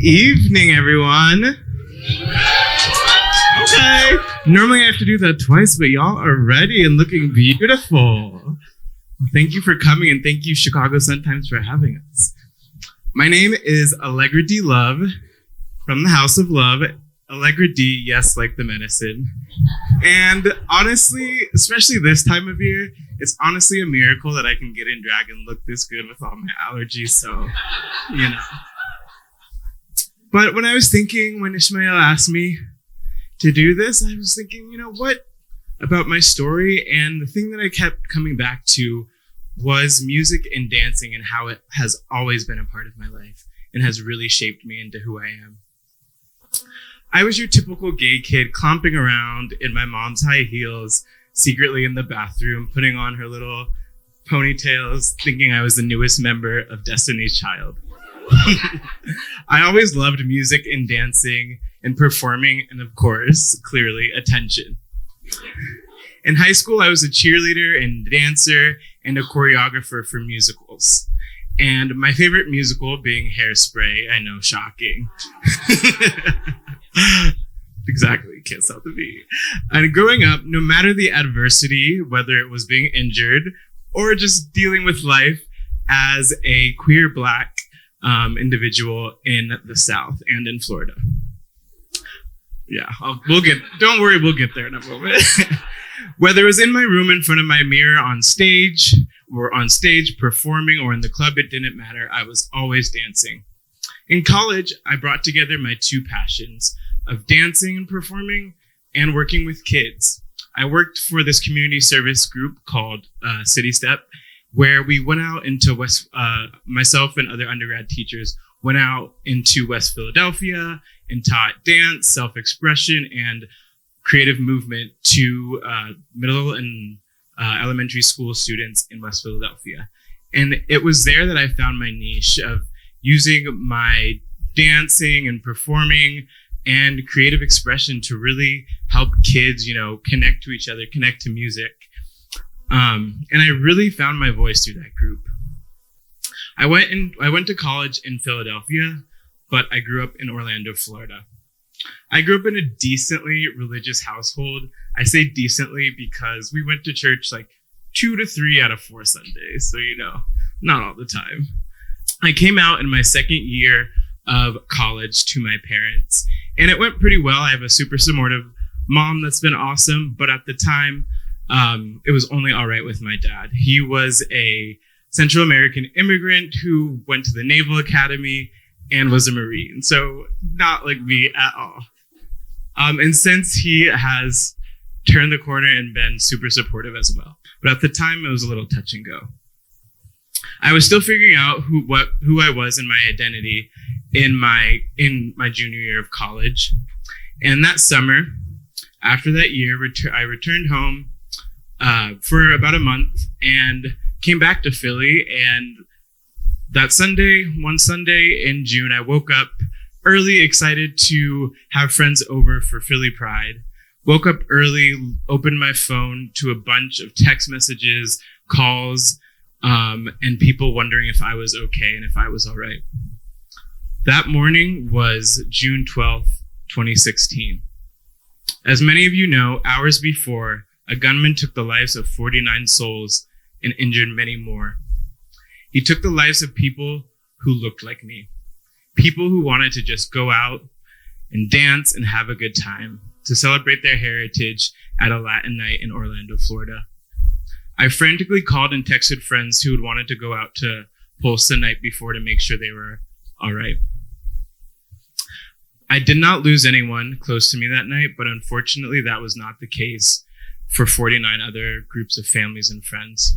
evening, everyone. Okay. Normally I have to do that twice, but y'all are ready and looking beautiful. Thank you for coming, and thank you, Chicago Sun-Times, for having us. My name is Allegra D. Love from the House of Love. Allegra D, yes, like the medicine. And honestly, especially this time of year, it's honestly a miracle that I can get in drag and look this good with all my allergies, so, you know. But when I was thinking, when Ishmael asked me to do this, I was thinking, you know, what about my story? And the thing that I kept coming back to was music and dancing and how it has always been a part of my life and has really shaped me into who I am. I was your typical gay kid clomping around in my mom's high heels, secretly in the bathroom, putting on her little ponytails, thinking I was the newest member of Destiny's Child. I always loved music and dancing and performing, and of course, clearly, attention. In high school, I was a cheerleader and dancer and a choreographer for musicals. And my favorite musical being Hairspray. I know, shocking. Exactly, can't stop the beat. And growing up, no matter the adversity, whether it was being injured or just dealing with life as a queer Black individual in the South and in Florida. Yeah, don't worry, we'll get there in a moment. Whether it was in my room in front of my mirror on stage performing, or in the club, it didn't matter. I was always dancing. In college, I brought together my two passions of dancing and performing and working with kids. I worked for this community service group called City Step, where we went out into myself and other undergrad teachers went out into West Philadelphia and taught dance, self-expression, and creative movement to middle and elementary school students in West Philadelphia. And it was there that I found my niche of using my dancing and performing and creative expression to really help kids, connect to each other, connect to music. And I really found my voice through that group. I went to college in Philadelphia, but I grew up in Orlando, Florida. I grew up in a decently religious household. I say decently because we went to church like 2 to 3 out of 4 Sundays. So, not all the time. I came out in my second year of college to my parents, and it went pretty well. I have a super supportive mom that's been awesome, but at the time, it was only all right with my dad. He was a Central American immigrant who went to the Naval Academy and was a Marine. So not like me at all. And since he has turned the corner and been super supportive as well. But at the time, it was a little touch and go. I was still figuring out who I was in my identity in my junior year of college. And that summer, after that year, I returned home for about a month and came back to Philly. And that one Sunday in June, I woke up early, excited to have friends over for Philly Pride. Woke up early, opened my phone to a bunch of text messages, calls, and people wondering if I was okay and if I was all right. That morning was June 12th, 2016. As many of you know, hours before, a gunman took the lives of 49 souls and injured many more. He took the lives of people who looked like me, people who wanted to just go out and dance and have a good time, to celebrate their heritage at a Latin night in Orlando, Florida. I frantically called and texted friends who had wanted to go out to Pulse the night before to make sure they were all right. I did not lose anyone close to me that night, but unfortunately that was not the case for 49 other groups of families and friends.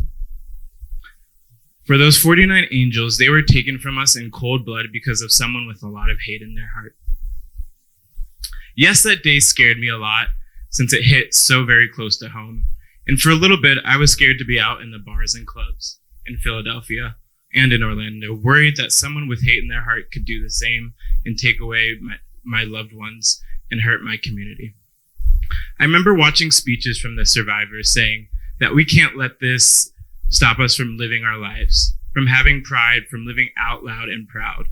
For those 49 angels, they were taken from us in cold blood because of someone with a lot of hate in their heart. Yes, that day scared me a lot since it hit so very close to home. And for a little bit, I was scared to be out in the bars and clubs in Philadelphia and in Orlando, worried that someone with hate in their heart could do the same and take away my loved ones and hurt my community. I remember watching speeches from the survivors saying that we can't let this stop us from living our lives, from having pride, from living out loud and proud.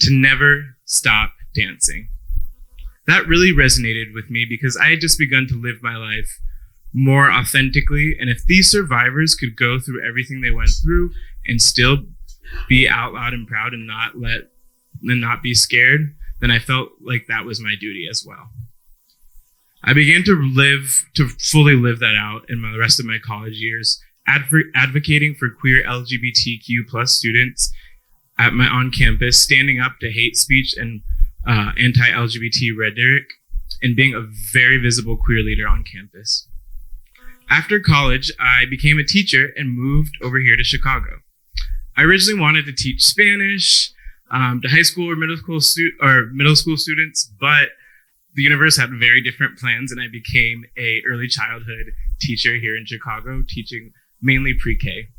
to never stop dancing. That really resonated with me because I had just begun to live my life more authentically. And if these survivors could go through everything they went through and still be out loud and proud and not be scared, then I felt like that was my duty as well. I began to fully live that out in the rest of my college years, advocating for queer LGBTQ plus students on campus, standing up to hate speech and anti-LGBT rhetoric, and being a very visible queer leader on campus. After college, I became a teacher and moved over here to Chicago. I originally wanted to teach Spanish to high school or middle school students, but the universe had very different plans, and I became a early childhood teacher here in Chicago, teaching mainly pre-K.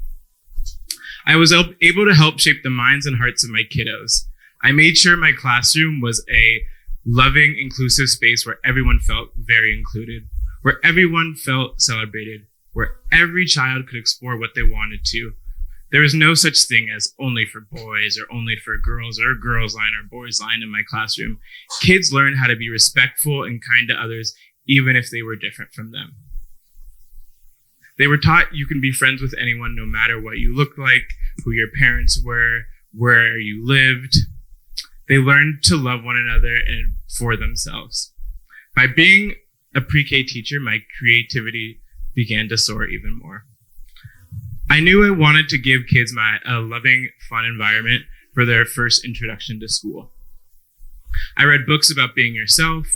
I was able to help shape the minds and hearts of my kiddos. I made sure my classroom was a loving, inclusive space where everyone felt very included, where everyone felt celebrated, where every child could explore what they wanted to. There was no such thing as only for boys or only for girls or a girls line or boys line in my classroom. Kids learned how to be respectful and kind to others, even if they were different from them. They were taught you can be friends with anyone no matter what you look like, who your parents were, where you lived. They learned to love one another and for themselves. By being a pre-K teacher, my creativity began to soar even more. I knew I wanted to give kids a loving, fun environment for their first introduction to school. I read books about being yourself.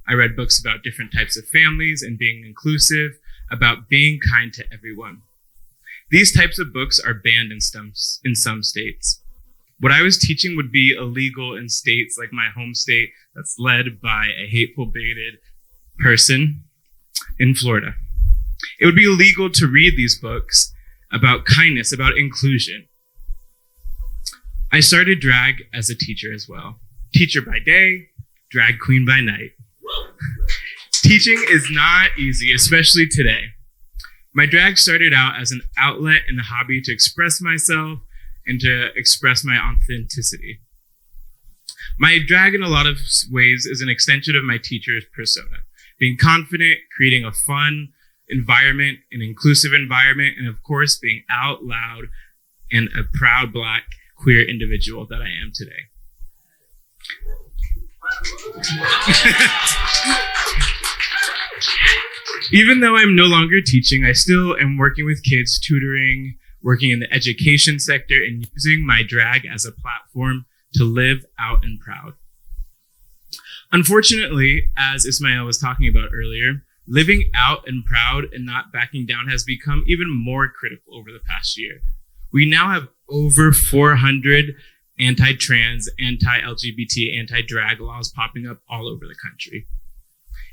I read books about different types of families and being inclusive, about being kind to everyone. These types of books are banned in some states. What I was teaching would be illegal in states like my home state that's led by a hateful, bigoted person in Florida. It would be illegal to read these books about kindness, about inclusion. I started drag as a teacher as well. Teacher by day, drag queen by night. Teaching is not easy, especially today. My drag started out as an outlet and a hobby to express myself and to express my authenticity. My drag in a lot of ways is an extension of my teacher's persona, being confident, creating a fun environment, an inclusive environment, and of course, being out loud and a proud Black queer individual that I am today. Even though I'm no longer teaching, I still am working with kids, tutoring, working in the education sector, and using my drag as a platform to live out and proud. Unfortunately, as Ismail was talking about earlier, living out and proud and not backing down has become even more critical over the past year. We now have over 400 anti-trans, anti-LGBT, anti-drag laws popping up all over the country.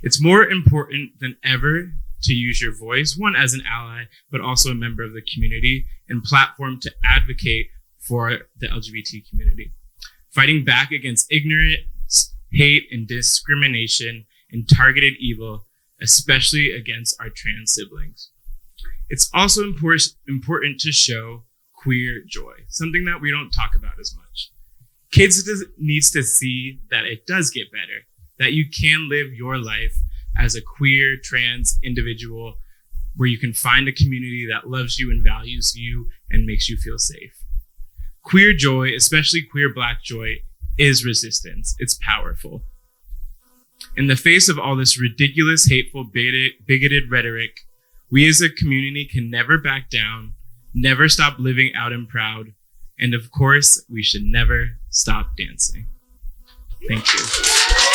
It's more important than ever to use your voice, one as an ally, but also a member of the community, and platform to advocate for the LGBT community. Fighting back against ignorance, hate, and discrimination and targeted evil, especially against our trans siblings. It's also important to show queer joy, something that we don't talk about as much. Kids needs to see that it does get better, that you can live your life as a queer trans individual where you can find a community that loves you and values you and makes you feel safe. Queer joy, especially queer Black joy, is resistance. It's powerful. In the face of all this ridiculous, hateful, bigoted rhetoric, we as a community can never back down, never stop living out and proud, and of course, we should never stop dancing. Thank you.